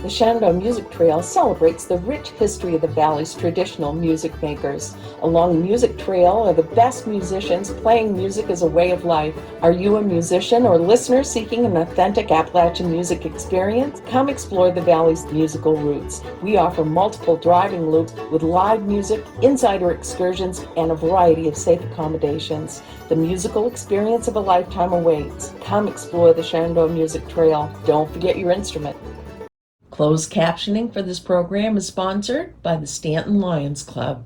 The Shenandoah Music Trail celebrates the rich history of the Valley's traditional music makers. Along the music trail are the best musicians playing music as a way of life. Are you a musician or listener seeking an authentic Appalachian music experience? Come explore the Valley's musical roots. We offer multiple driving loops with live music, insider excursions, and a variety of safe accommodations. The musical experience of a lifetime awaits. Come explore the Shenandoah Music Trail. Don't forget your instrument. Closed captioning for this program is sponsored by the Stanton Lions Club.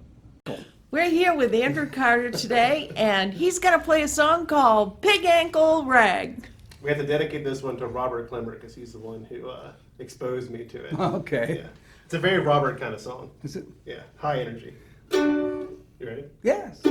We're here with Andrew Carter today, and he's going to play a song called Pig Ankle Rag. We have to dedicate this one to Robert Clemmer because he's the one who exposed me to it. Okay. Yeah. It's a very Robert kind of song. Is it? Yeah, high energy. You ready? Yes.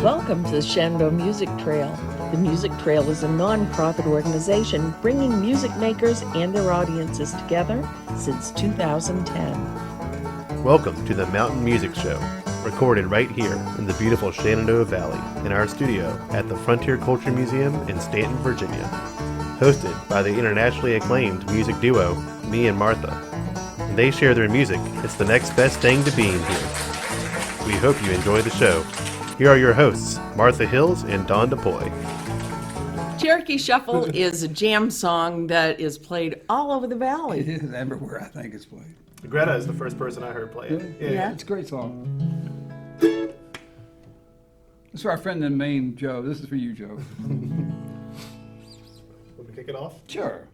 Welcome to the Shenandoah Music Trail. The Music Trail is a non-profit organization bringing music makers and their audiences together since 2010. Welcome to the Mountain Music Show, recorded right here in the beautiful Shenandoah Valley in our studio at the Frontier Culture Museum in Stanton, Virginia. Hosted by the internationally acclaimed music duo, Me and Martha. They share their music. It's the next best thing to being here. We hope you enjoy the show. Here are your hosts, Martha Hills and Dawn DePoy. Cherokee Shuffle is a jam song that is played all over the It valley. is everywhere, I think it's played. Greta is the first person I heard play it. Yeah. It's a great song. This is for our friend in Maine, Joe. This is for you, Joe. Will we kick it off? Sure.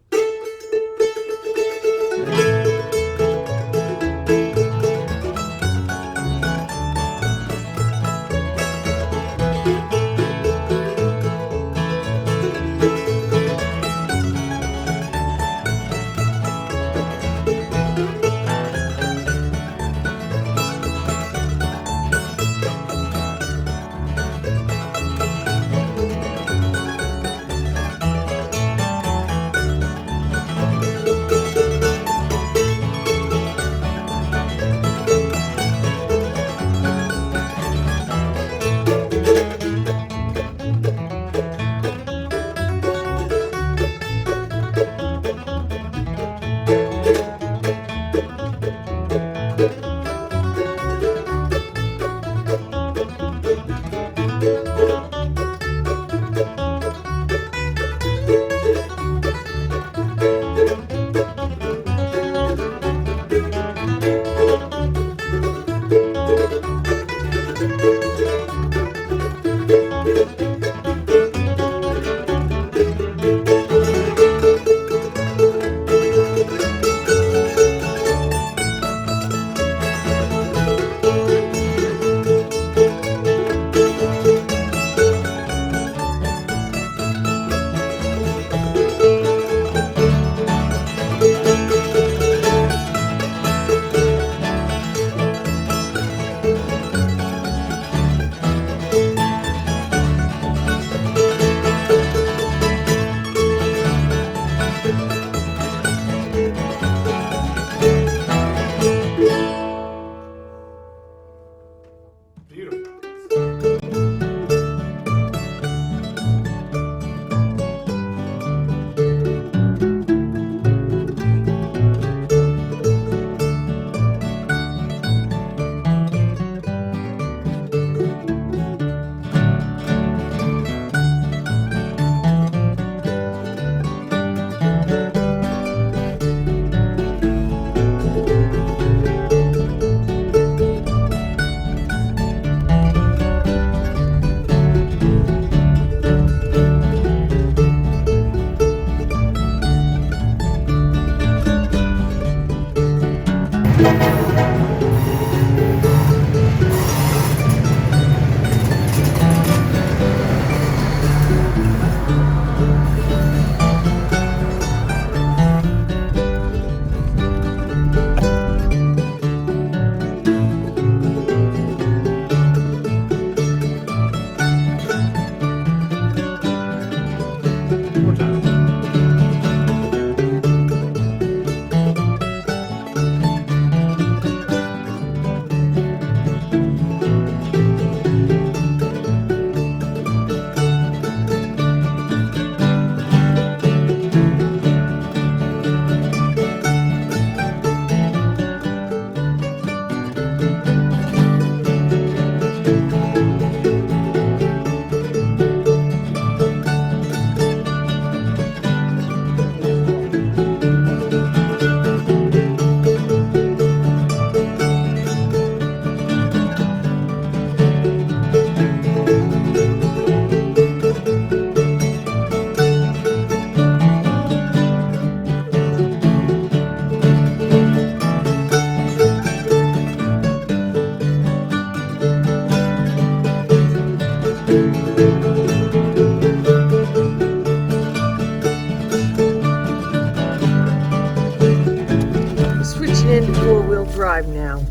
Switching into four-wheel drive now.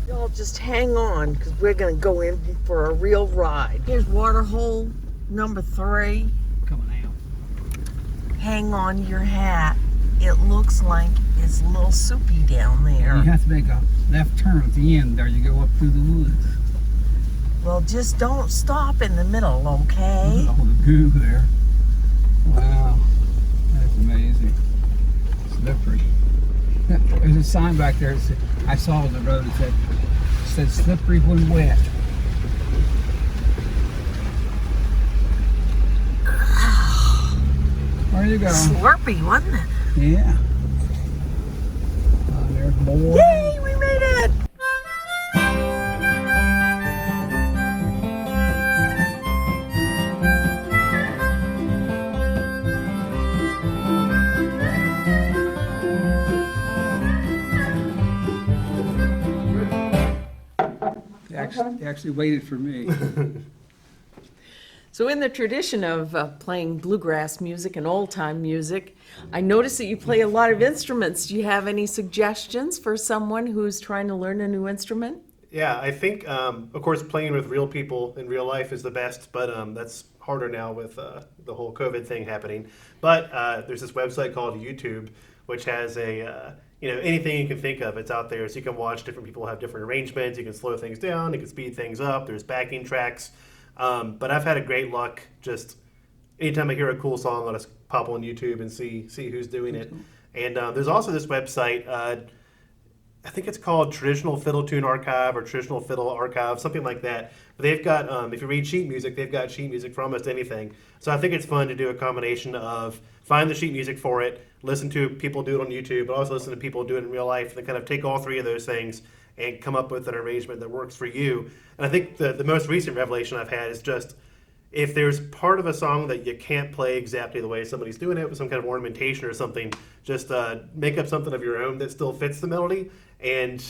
Y'all just hang on, because we're going to go in for a real ride. Here's water hole number 3. Coming out. Hang on to your hat. It looks like it's a little soupy down there. You have to make a left turn at the end there. You go up through the woods. Well, just don't stop in the middle, okay? All the goo there. Wow. That's amazing. Slippery. There's a sign back there. I saw on the road. It said slippery when wet. Where you go? Slurpy, wasn't it? Yeah. There's more. Yay, we made it! They actually waited for me. So in the tradition of playing bluegrass music and old-time music, I noticed that you play a lot of instruments. Do you have any suggestions for someone who's trying to learn a new instrument? Yeah, I think, of course, playing with real people in real life is the best, but that's harder now with the whole COVID thing happening. But there's this website called YouTube, which has anything you can think of, it's out there. So you can watch different people have different arrangements. You can slow things down. You can speed things up. There's backing tracks. But I've had a great luck just anytime I hear a cool song, I'll just pop on YouTube and see who's doing it. And there's also this website, I think it's called Traditional Fiddle Tune Archive or Traditional Fiddle Archive, something like that. But they've got, if you read sheet music, they've got sheet music for almost anything. So I think it's fun to do a combination of find the sheet music for it, listen to people do it on YouTube, but also listen to people do it in real life, and then kind of take all three of those things and come up with an arrangement that works for you. And I think the most recent revelation I've had is just, if there's part of a song that you can't play exactly the way somebody's doing it with some kind of ornamentation or something, just make up something of your own that still fits the melody. And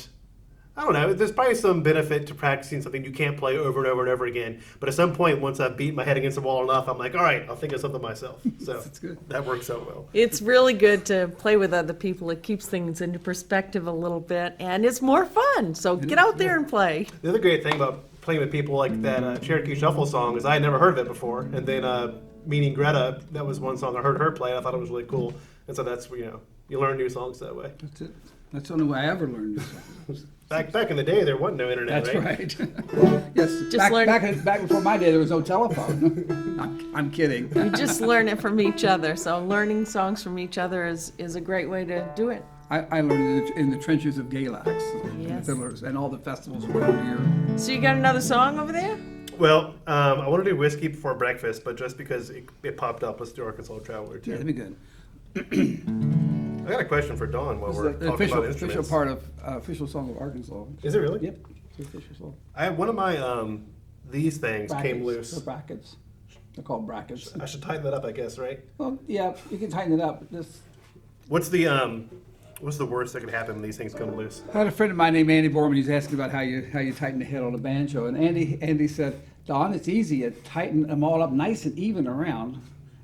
I don't know, there's probably some benefit to practicing something you can't play over and over and over again. But at some point, once I've beat my head against the wall enough, I'm like, all right, I'll think of something myself. So That's good. That works out well. It's really good to play with other people. It keeps things into perspective a little bit, and it's more fun. So get out there and play. The other great thing about playing with people like that Cherokee Shuffle song is I had never heard of it before. And then meeting Greta, that was one song I heard her play, and I thought it was really cool. And so that's, you learn new songs that way. That's it. That's the only way I ever learned this. Back in the day, there wasn't no internet, That's right? right. Yes, Just learn- back before my day, there was no telephone. I'm kidding. You just learn it from each other. So learning songs from each other is a great way to do it. I learned it in the trenches of Galax, Yes. fiddlers, and all the festivals around here. So you got another song over there? Well, I want to do Whiskey Before Breakfast, but just because it popped up, let's do Arkansas Traveler too. Yeah, that'd be good. I got a question for Dawn while we're The talking official, about instruments. official part of official song of Arkansas. Is it really? Yep, it's the official song. I have one of my these things came loose. They're brackets. They're called brackets. I should tighten that up, I guess, right? Well, yeah, you can tighten it up. Just, What's the worst that could happen when these things come loose? I had a friend of mine named Andy Borman. He's asking about how you tighten the head on a banjo, and Andy said, "Don, it's easy. You tighten them all up nice and even around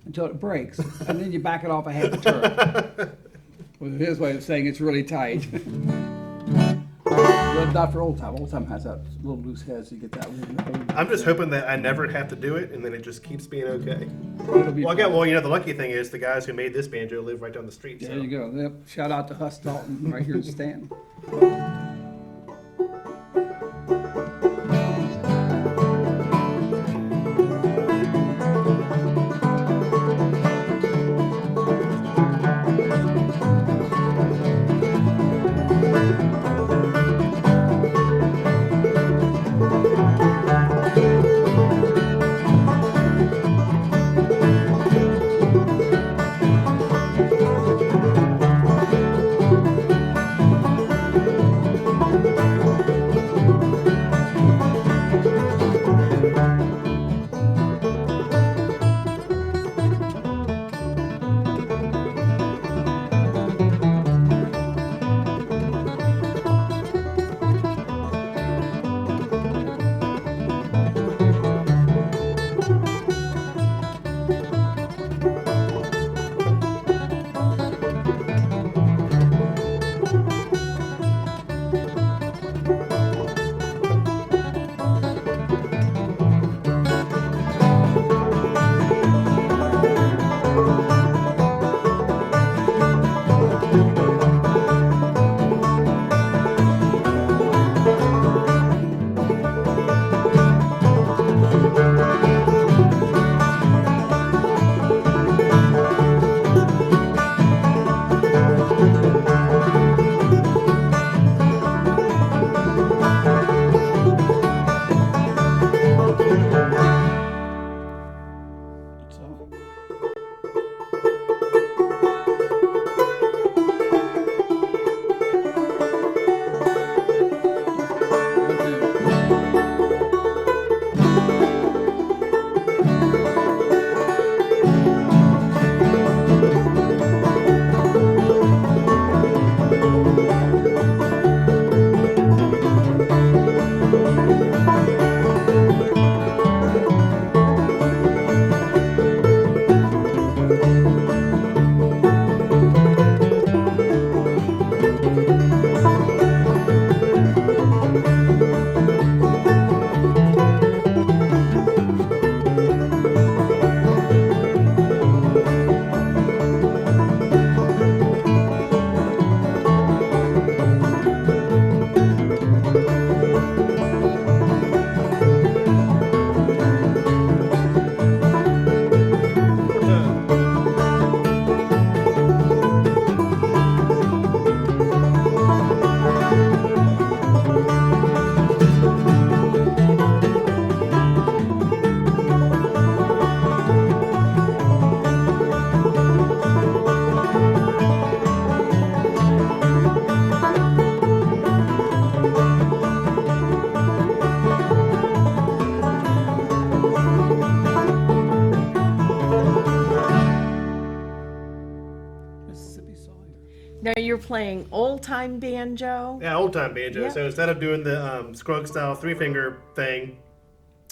until it breaks, and then you back it off a half a turn." Was his way of saying it's really tight. But not for old time. Old time has that little loose head, so you get that one. I'm just hoping that I never have to do it, and then it just keeps being okay. It'll be Well, fine. the lucky thing is the guys who made this banjo live right down the street. There So. you go. Yep. Shout out to Huss Dalton right here in Stanton. Now you're playing old-time banjo? Yeah, old time banjo. Yeah. So instead of doing the scrug style 3-finger thing,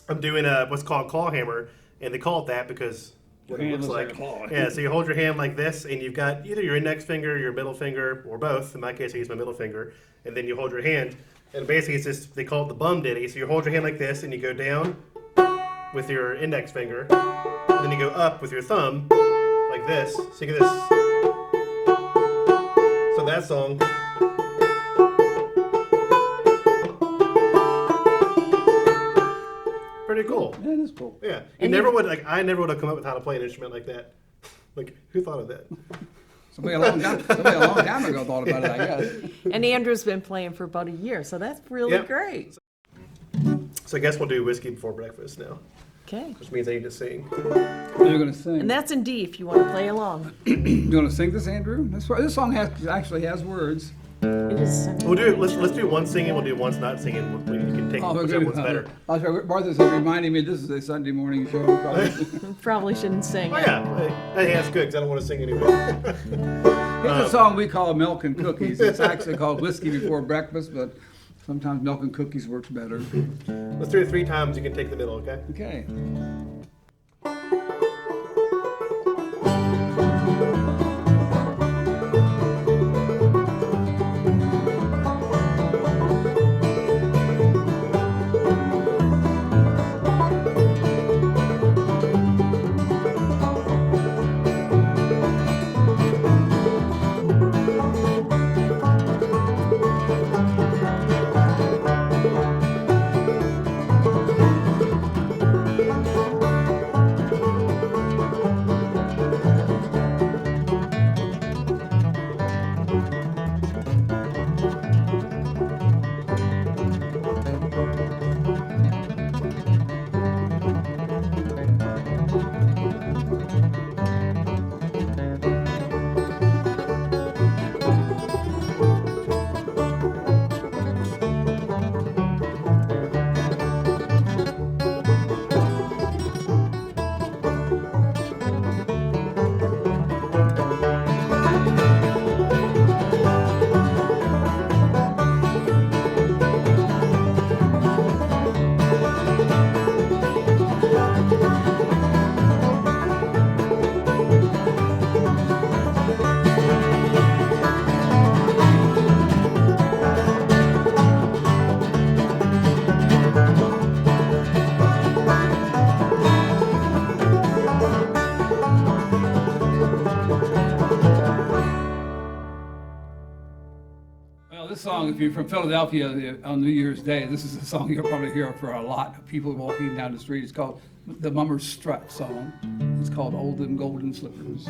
I'm doing what's called claw hammer, and they call it that because what it Hand looks looks like. like a claw. Yeah, so you hold your hand like this, and you've got either your index finger, your middle finger, or both. In my case, I use my middle finger, and then you hold your hand, and basically it's just they call it the bum ditty. So you hold your hand like this, and you go down with your index finger, and then you go up with your thumb like this. So you get this. So that song. Pretty cool. Yeah, it is cool. Yeah, And I never would have come up with how to play an instrument like that. Like, who thought of that? Somebody a long time ago thought about it, I guess. And Andrew's been playing for about a year, so that's really Yep. great. So I guess we'll do whiskey before breakfast now, Okay. which means I need to sing. You're going to sing. And that's in D if you want to play along. You want to sing this, Andrew? This song actually has words. It is. We'll do. Let's do one singing. We'll do one not singing. You can take whichever one's better. Martha's reminding me this is a Sunday morning show. Probably shouldn't sing Oh it. yeah, hey, that's good because I don't want to sing anyway. Here's a song we call Milk and Cookies. It's actually called Whiskey Before Breakfast, but sometimes Milk and Cookies works better. Let's do it 3 times. You can take the middle, okay? Okay. Well, this song, if you're from Philadelphia on New Year's Day, this is a song you'll probably hear for a lot of people walking down the street. It's called the Mummer's Strut song. It's called Old and Golden Slippers.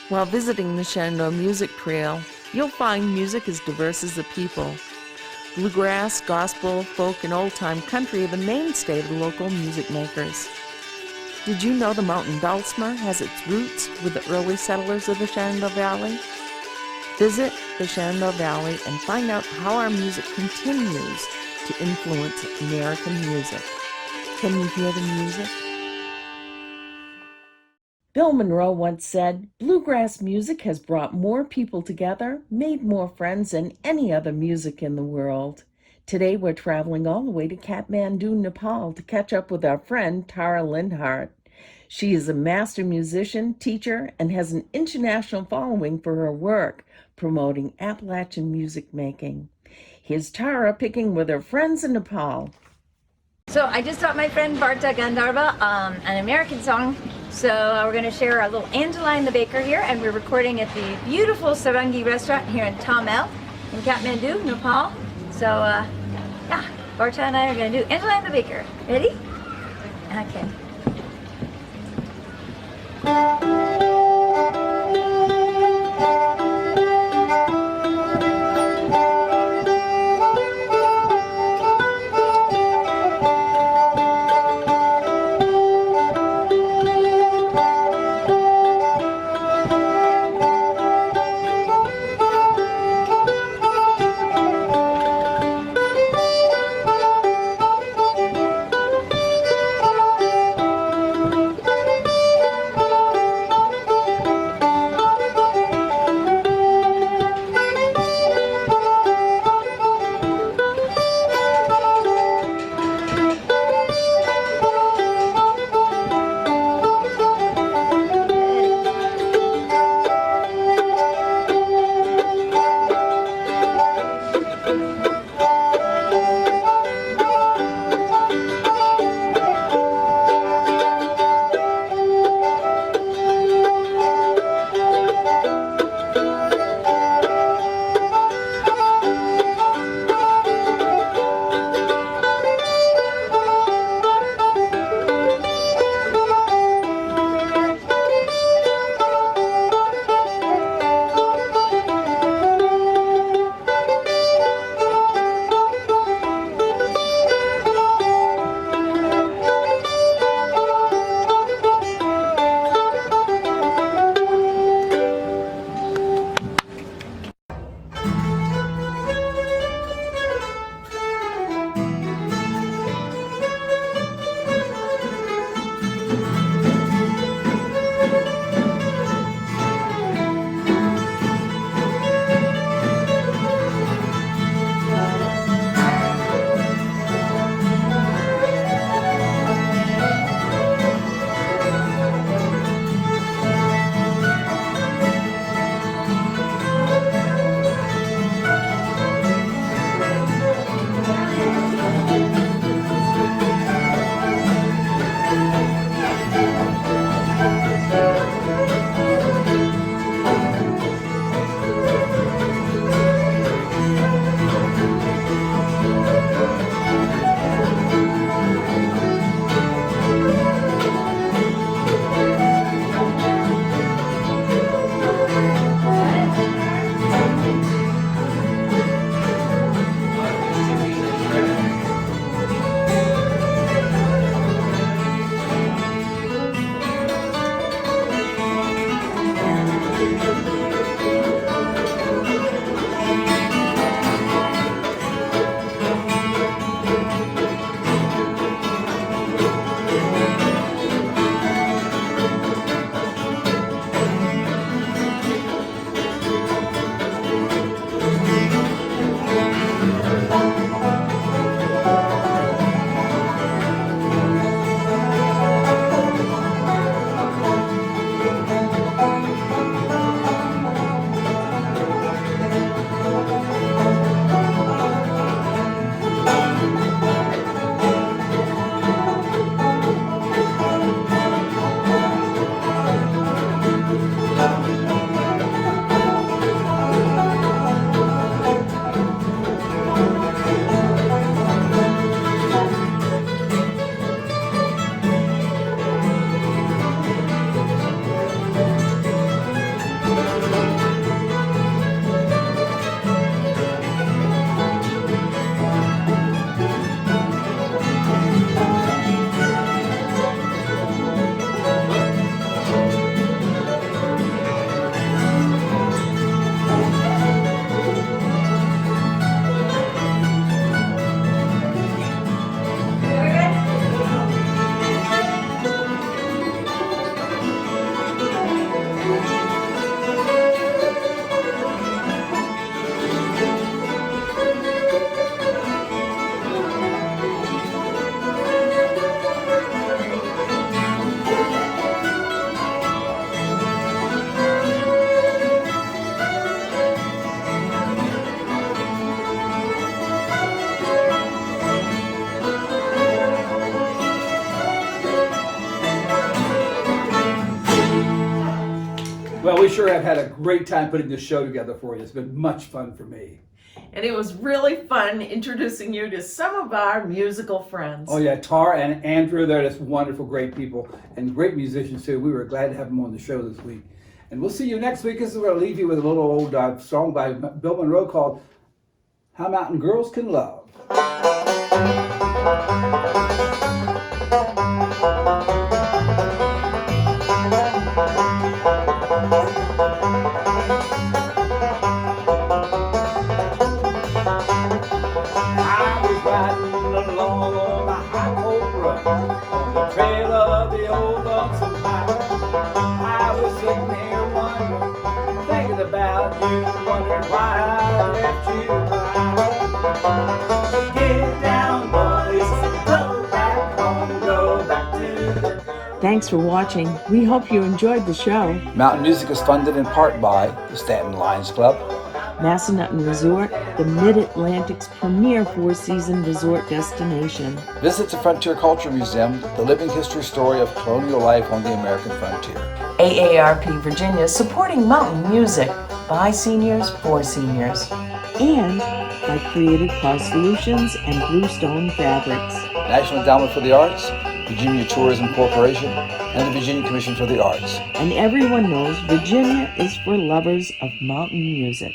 While visiting the Shenandoah Music Trail, you'll find music as diverse as the people. Bluegrass, gospel, folk, and old-time country are the mainstay of the local music makers. Did you know the mountain dulcimer has its roots with the early settlers of the Shenandoah Valley? Visit the Shenandoah Valley and find out how our music continues to influence American music. Can you hear the music? Bill Monroe once said, "Bluegrass music has brought more people together, made more friends than any other music in the world." Today we're traveling all the way to Kathmandu, Nepal to catch up with our friend Tara Lindhart. She is a master musician, teacher, and has an international following for her work promoting Appalachian music making. Here's Tara picking with her friends in Nepal. So I just taught my friend Barta Gandharva an American song. So we're going to share our little Angeline the Baker here, and we're recording at the beautiful Sarangi restaurant here in Tamil in Kathmandu, Nepal. So yeah, Barta and I are going to do Angeline the Baker. Ready? Okay. we sure have had a great time putting this show together for you. It's been much fun for me. And it was really fun introducing you to some of our musical friends. Oh yeah, Tar and Andrew, they're just wonderful, great people, and great musicians too. We were glad to have them on the show this week. And we'll see you next week. This is where I'll leave you with a little old song by Bill Monroe called How Mountain Girls Can Love. On the trail of the old lonesome highway, I was sitting here wondering, thinking about you, wondering why I left you behind. Get down, boys, go back home, go back to the... Thanks for watching. We hope you enjoyed the show. Mountain Music is funded in part by the Stanton Lions Club, Massanutten Resort, the Mid-Atlantic's premier four-season resort destination. Visit the Frontier Culture Museum, the living history story of colonial life on the American frontier. AARP Virginia, supporting mountain music by seniors for seniors. And by Creative Cloth Solutions and Bluestone Fabrics. National Endowment for the Arts, Virginia Tourism Corporation, and the Virginia Commission for the Arts. And everyone knows Virginia is for lovers of mountain music.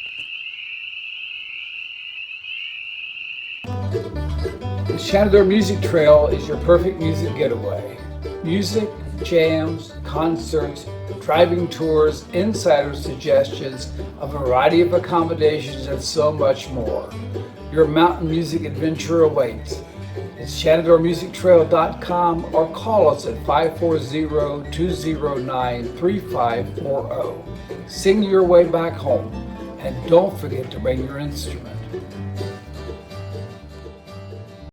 The Shenandoah Music Trail is your perfect music getaway. Music, jams, concerts, driving tours, insider suggestions, a variety of accommodations, and so much more. Your mountain music adventure awaits. It's ShenandoahMusicTrail.com or call us at 540-209-3540. Sing your way back home, and don't forget to bring your instrument.